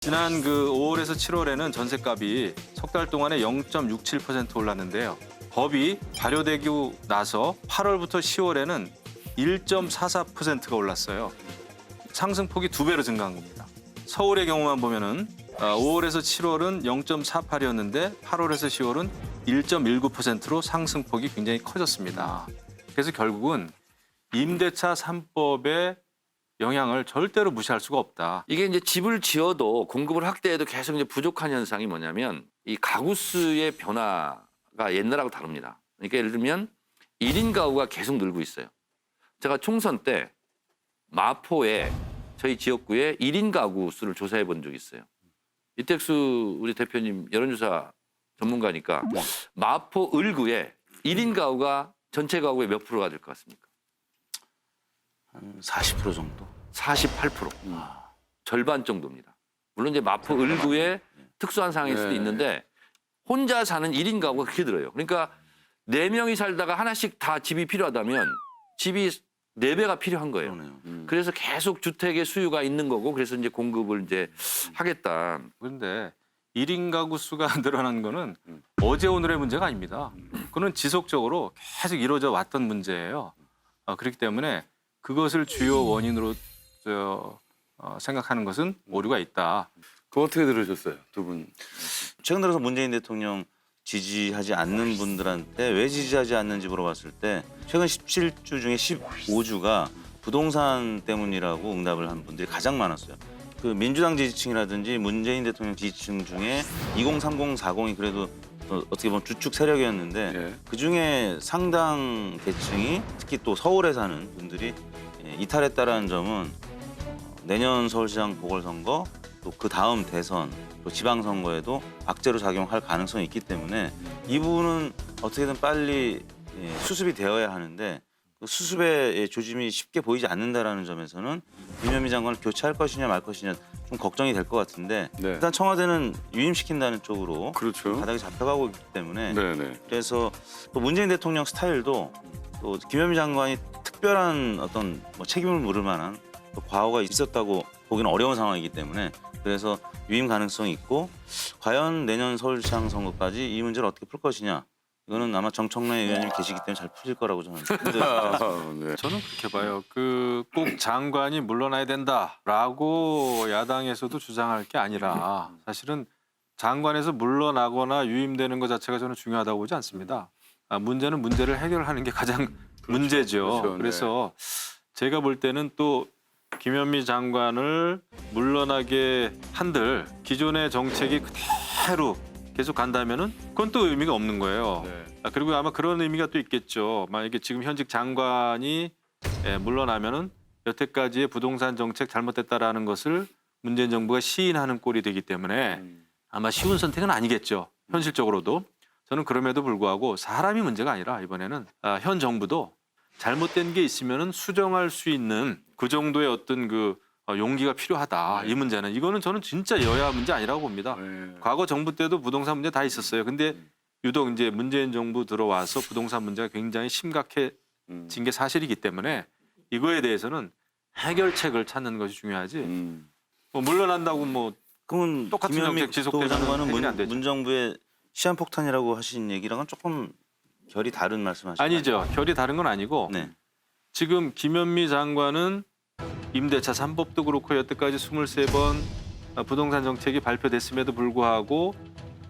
지난 그 5월에서 7월에는 전셋값이 석 달 동안에 0.67% 올랐는데요. 법이 발효되고 나서 8월부터 10월에는 1.44%가 올랐어요. 상승폭이 2배로 증가한 겁니다. 서울의 경우만 보면은 5월에서 7월은 0.48이었는데 8월에서 10월은 1.19%로 상승폭이 굉장히 커졌습니다. 그래서 결국은 임대차 3법의 영향을 절대로 무시할 수가 없다. 이게 이제 집을 지어도 공급을 확대해도 계속 이제 부족한 현상이 뭐냐면 이 가구 수의 변화가 옛날하고 다릅니다. 그러니까 예를 들면 1인 가구가 계속 늘고 있어요. 제가 총선 때 마포에 저희 지역구에 1인 가구 수를 조사해 본 적이 있어요. 이택수 우리 대표님 여론조사 전문가니까 마포 을구에 1인 가구가 전체 가구의 몇 프로가 될 것 같습니까? 한 40% 정도. 48%. 절반 정도입니다. 물론 이제 마포 을구의 특수한 상황일 수도 있는데 혼자 사는 1인 가구가 그렇게 들어요. 그러니까 4명이 살다가 하나씩 다 집이 필요하다면 집이 4배가 필요한 거예요. 그러네요. 그래서 계속 주택의 수요가 있는 거고 그래서 이제 공급을 이제 하겠다. 그런데 1인 가구 수가 늘어난 거는 어제 오늘의 문제가 아닙니다. 그건 지속적으로 계속 이루어져 왔던 문제예요. 그렇기 때문에 그것을 주요 원인으로 생각하는 것은 오류가 있다. 그거 어떻게 들으셨어요, 두 분? 최근 들어서 문재인 대통령 지지하지 않는 분들한테 왜 지지하지 않는지 물어봤을 때 최근 17주 중에 15주가 부동산 때문이라고 응답을 한 분들이 가장 많았어요. 그 민주당 지지층이라든지 문재인 대통령 지지층 중에 2030, 40이 그래도 어떻게 보면 주축 세력이었는데 예. 그중에 상당 계층이 특히 또 서울에 사는 분들이 이탈했다라는 점은 내년 서울시장 보궐선거 또 그 다음 대선 또 지방선거에도 악재로 작용할 가능성이 있기 때문에 이 부분은 어떻게든 빨리 수습이 되어야 하는데 그 수습의 조짐이 쉽게 보이지 않는다라는 점에서는 김현미 장관을 교체할 것이냐 말 것이냐 좀 걱정이 될 것 같은데 네. 일단 청와대는 유임시킨다는 쪽으로 그렇죠. 바닥이 잡혀가고 있기 때문에 네네. 그래서 또 문재인 대통령 스타일도 또 김현미 장관이 특별한 어떤 뭐 책임을 물을 만한 또 과오가 있었다고 보기는 어려운 상황이기 때문에 그래서 유임 가능성이 있고 과연 내년 서울시장 선거까지 이 문제를 어떻게 풀 것이냐 이거는 아마 정청래 의원님이 계시기 때문에 잘 풀릴 거라고 저는 아, 네. 저는 그렇게 봐요. 꼭 장관이 물러나야 된다라고 야당에서도 주장할 게 아니라 사실은 장관에서 물러나거나 유임되는 것 자체가 저는 중요하다고 보지 않습니다. 문제는 문제를 해결하는 게 가장 문제죠. 그렇죠. 네. 그래서 제가 볼 때는 또 김현미 장관을 물러나게 한들 기존의 정책이 그대로 계속 간다면은 그건 또 의미가 없는 거예요. 네. 그리고 아마 그런 의미가 또 있겠죠. 만약에 지금 현직 장관이 물러나면은 여태까지의 부동산 정책 잘못됐다라는 것을 문재인 정부가 시인하는 꼴이 되기 때문에 아마 쉬운 선택은 아니겠죠. 현실적으로도. 저는 그럼에도 불구하고 사람이 문제가 아니라 이번에는 현 정부도 잘못된 게 있으면은 수정할 수 있는 그 정도의 어떤 그 용기가 필요하다. 이 문제는 이거는 저는 진짜 여야 문제 아니라고 봅니다. 네. 과거 정부 때도 부동산 문제 다 있었어요. 근데 유독 이제 문재인 정부 들어와서 부동산 문제가 굉장히 심각해진 게 사실이기 때문에 이거에 대해서는 해결책을 찾는 것이 중요하지. 뭐 물러난다고 뭐 그러면 똑같은 김현미 정책 지속되면 국토장관은 해결이 안 되죠. 문정부의 시한폭탄이라고 하신 얘기랑은 조금 결이 다른 말씀하시죠? 아니죠. 결이 다른 건 아니고 네. 지금 김현미 장관은 임대차 3법도 그렇고 여태까지 23번 부동산 정책이 발표됐음에도 불구하고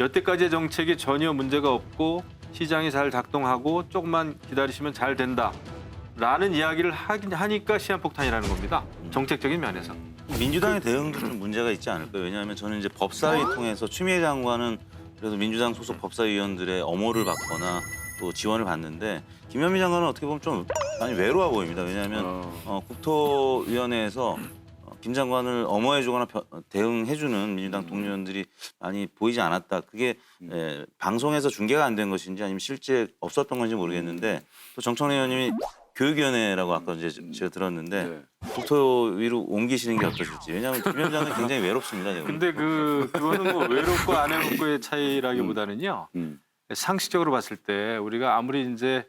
여태까지의 정책이 전혀 문제가 없고 시장이 잘 작동하고 조금만 기다리시면 잘 된다라는 이야기를 하니까 시한폭탄이라는 겁니다. 정책적인 면에서. 민주당의 대응도 좀 문제가 있지 않을까요? 왜냐하면 저는 이제 법사위 통해서 추미애 장관은 그래도 민주당 소속 법사위원들의 엄호를 받거나 또 지원을 받는데 김현미 장관은 어떻게 보면 좀 많이 외로워 보입니다. 왜냐하면 국토위원회에서 김 장관을 엄호해주거나 대응해주는 민주당 동료원들이 많이 보이지 않았다. 그게 방송에서 중계가 안 된 것인지 아니면 실제 없었던 건지 모르겠는데 또 정청래 의원님이 교육위원회라고 아까 이제 제가 들었는데 네. 국토위로 옮기시는 게 어떠실지. 왜냐하면 김 위원장은 굉장히 외롭습니다. 지금. 근데 그거는 뭐 외롭고 안 외롭고의 차이라기보다는요. 상식적으로 봤을 때 우리가 아무리 이제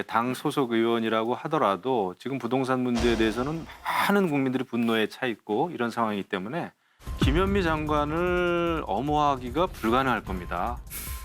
당 소속 의원이라고 하더라도 지금 부동산 문제에 대해서는 많은 국민들이 분노에 차 있고 이런 상황이기 때문에 김현미 장관을 엄호하기가 불가능할 겁니다.